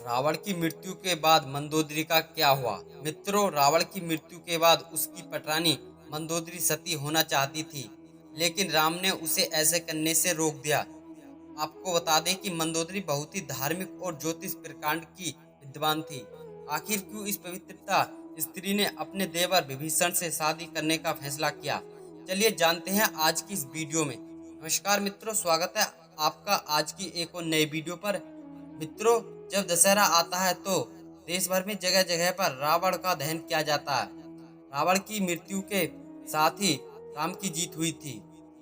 रावण की मृत्यु के बाद मंदोदरी का क्या हुआ? मित्रों, रावण की मृत्यु के बाद उसकी पटरानी मंदोदरी सती होना चाहती थी, लेकिन राम ने उसे ऐसे करने से रोक दिया। आपको बता दें कि मंदोदरी बहुत ही धार्मिक और ज्योतिष प्रकांड की विद्वान थी। आखिर क्यों इस पवित्रता स्त्री ने अपने देवर विभीषण से शादी करने का फैसला किया? चलिए जानते हैं आज की इस वीडियो में। नमस्कार मित्रों, स्वागत है आपका आज की एक और नई वीडियो पर। मित्रों, जब दशहरा आता है तो देश भर में जगह जगह पर रावण का दहन किया जाता है। रावण की मृत्यु के साथ ही राम की जीत हुई थी।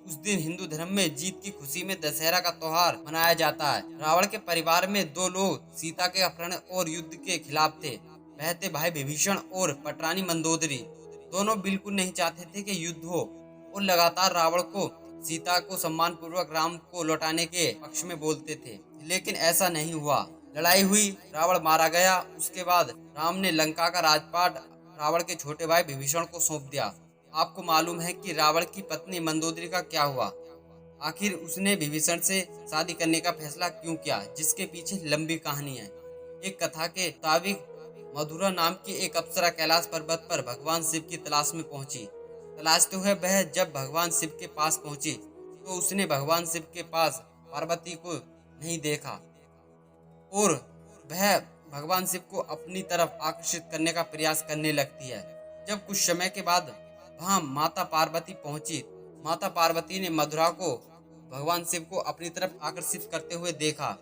उस दिन हिंदू धर्म में जीत की खुशी में दशहरा का त्योहार मनाया जाता है। रावण के परिवार में दो लोग सीता के अपहरण और युद्ध के खिलाफ थे। वह थे भाई विभीषण और पटरानी मंदोदरी। दोनों बिल्कुल नहीं चाहते थे कि युद्ध हो और लगातार रावण को सीता को सम्मान पूर्वक राम को लौटाने के पक्ष में बोलते थे, लेकिन ऐसा नहीं हुआ। लड़ाई हुई, रावण मारा गया। उसके बाद राम ने लंका का राजपाट रावण के छोटे भाई विभीषण को सौंप दिया। आपको मालूम है कि रावण की पत्नी मंदोदरी का क्या हुआ? आखिर उसने विभीषण से शादी करने का फैसला क्यों किया, जिसके पीछे लंबी कहानी है। एक कथा के मुताबिक मधुरा नाम की एक अप्सरा कैलाश पर्वत पर भगवान शिव की तलाश में पहुंची। तलाशते हुए वह जब भगवान शिव के पास पहुंची तो उसने भगवान शिव के पास पार्वती को नहीं देखा और वह भगवान शिव को अपनी तरफ आकर्षित करने का प्रयास करने लगती है। जब कुछ समय के बाद वहां माता पार्वती पहुंची, माता पार्वती ने मधुरा को भगवान शिव को अपनी तरफ आकर्षित करते हुए देखा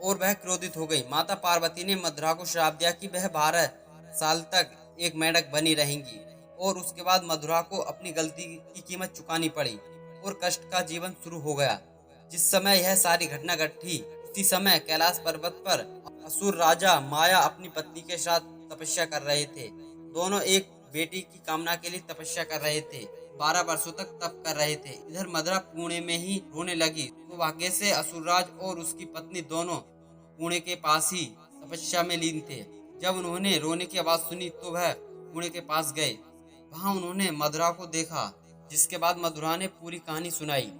और वह क्रोधित हो गई। माता पार्वती ने मधुरा को श्राप दिया कि वह 12 साल तक एक मेंढक बनी रहेंगी और उसके बाद मधुरा को अपनी गलती की कीमत चुकानी पड़ी और कष्ट का जीवन शुरू हो गया। जिस समय यह सारी घटना घटी उसी समय कैलाश पर्वत पर असुर राजा माया अपनी पत्नी के साथ तपस्या कर रहे थे। दोनों एक बेटी की कामना के लिए तपस्या कर रहे थे। 12 वर्षों तक तप कर रहे थे। इधर मधुरा पुणे में ही रोने लगी तो भाग्य से असुरराज और उसकी पत्नी दोनों पुणे के पास ही तपस्या में लीन थे। जब उन्होंने रोने की आवाज सुनी तो वह पुणे के पास गए। वहां उन्होंने मधुरा को देखा, जिसके बाद मधुरा ने पूरी कहानी सुनाई।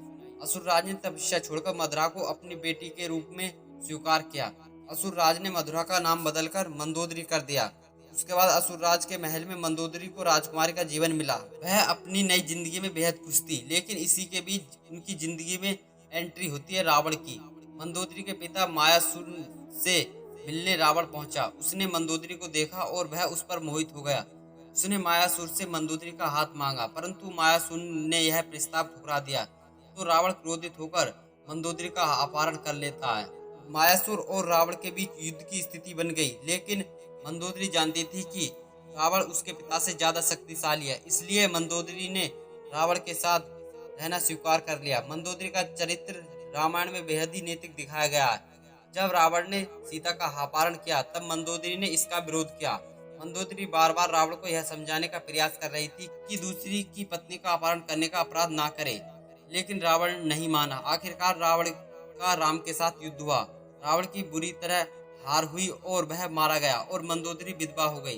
असुरराज ने तपस्या छोड़कर मधुरा को अपनी बेटी के रूप में स्वीकार किया। असुरराज ने मधुरा का नाम बदलकर मंदोदरी कर दिया। उसके बाद असुरराज के महल में मंदोदरी को राजकुमारी का जीवन मिला। वह अपनी नई जिंदगी में बेहद खुश थी, लेकिन इसी के बीच उनकी जिंदगी में एंट्री होती है रावण की। मंदोदरी के पिता मायासुर से मिलने रावण पहुंचा। उसने मंदोदरी को देखा और वह उस पर मोहित हो गया। उसने मायासुर से मंदोदरी का हाथ मांगा, परंतु मायासुर ने यह प्रस्ताव ठुकरा दिया तो रावण क्रोधित होकर मंदोदरी का अपहरण कर लेता है। मायासुर और रावण के बीच युद्ध की स्थिति बन गई, लेकिन मंदोदरी जानती थी कि रावण उसके पिता से ज्यादा शक्तिशाली है, इसलिए मंदोदरी ने रावण के साथ रहना स्वीकार कर लिया। मंदोदरी का चरित्र रामायण में बेहद ही नैतिक दिखाया गया है। जब रावण ने सीता का अपहरण किया तब मंदोदरी ने इसका विरोध किया। मंदोदरी बार बार रावण को यह समझाने का प्रयास कर रही थी कि दूसरी की पत्नी का अपहरण करने का अपराध ना करे, लेकिन रावण नहीं माना। आखिरकार रावण का राम के साथ युद्ध हुआ। रावण की बुरी तरह हार हुई और वह मारा गया और मंदोदरी विधवा हो गई।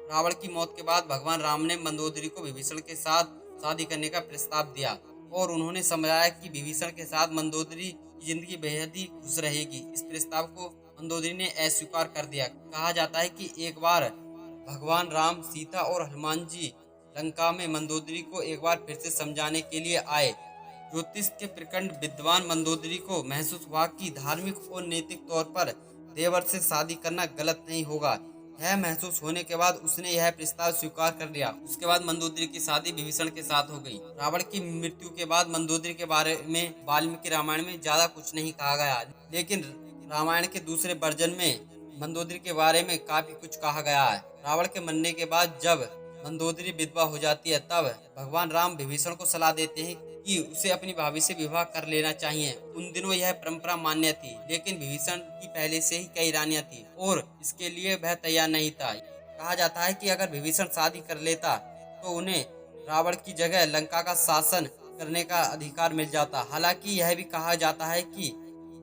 रावण की मौत के बाद भगवान राम ने मंदोदरी को विभीषण के साथ शादी करने का प्रस्ताव दिया और उन्होंने समझाया कि विभीषण के साथ मंदोदरी की जिंदगी बेहद ही खुश रहेगी। इस प्रस्ताव को मंदोदरी ने अस्वीकार कर दिया। कहा जाता है कि एक बार भगवान राम, सीता और हनुमान जी लंका में मंदोदरी को एक बार फिर से समझाने के लिए आए। ज्योतिष के प्रखंड विद्वान मंदोदरी को महसूस हुआ कि धार्मिक और नैतिक तौर पर देवर से शादी करना गलत नहीं होगा। यह महसूस होने के बाद उसने यह प्रस्ताव स्वीकार कर लिया। उसके बाद मंदोदरी की शादी विभीषण के साथ हो गई। रावण की मृत्यु के बाद मंदोदरी के बारे में वाल्मीकि रामायण में ज्यादा कुछ नहीं कहा गया, लेकिन रामायण के दूसरे वर्जन में मंदोदरी के बारे में काफी कुछ कहा गया है। रावण के मरने के बाद जब मंदोदरी विधवा हो जाती है तब भगवान राम विभीषण को सलाह देते हैं कि उसे अपनी भाभी से विवाह कर लेना चाहिए। उन दिनों यह परंपरा मान्य थी, लेकिन विभीषण की पहले से ही कई रानियां थी और इसके लिए वह तैयार नहीं था। कहा जाता है कि अगर विभीषण शादी कर लेता तो उन्हें रावण की जगह लंका का शासन करने का अधिकार मिल जाता। हालांकि यह भी कहा जाता है कि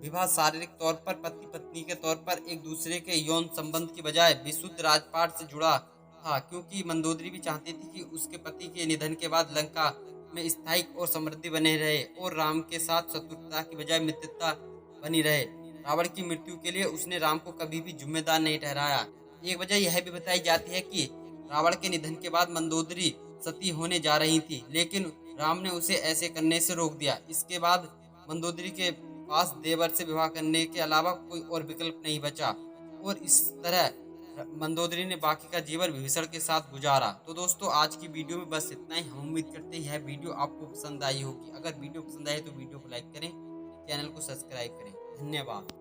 विवाह शारीरिक तौर पर पति पत्नी के तौर पर एक दूसरे के यौन संबंध की बजाय विशुद्ध राजपाट से जुड़ा था, क्योंकि मंदोदरी भी चाहती थी कि उसके पति के निधन के बाद लंका में स्थायी और समृद्धि बने रहे और राम के साथ शत्रुता की बजाय मित्रता बनी रहे। रावण की मृत्यु के लिए उसने राम को कभी भी जिम्मेदार नहीं ठहराया। एक वजह यह भी बताई जाती है कि रावण के निधन के बाद मंदोदरी सती होने जा रही थी, लेकिन राम ने उसे ऐसे करने से रोक दिया। इसके बाद मंदोदरी के पास देवर से विवाह करने के अलावा कोई और विकल्प नहीं बचा और इस तरह मंदोदरी ने बाकी का जीवन विभीषण के साथ गुजारा। तो दोस्तों, आज की वीडियो में बस इतना ही। हम उम्मीद करते हैं यह वीडियो आपको पसंद आई होगी। अगर वीडियो पसंद आए तो वीडियो को लाइक करें, चैनल को सब्सक्राइब करें। धन्यवाद।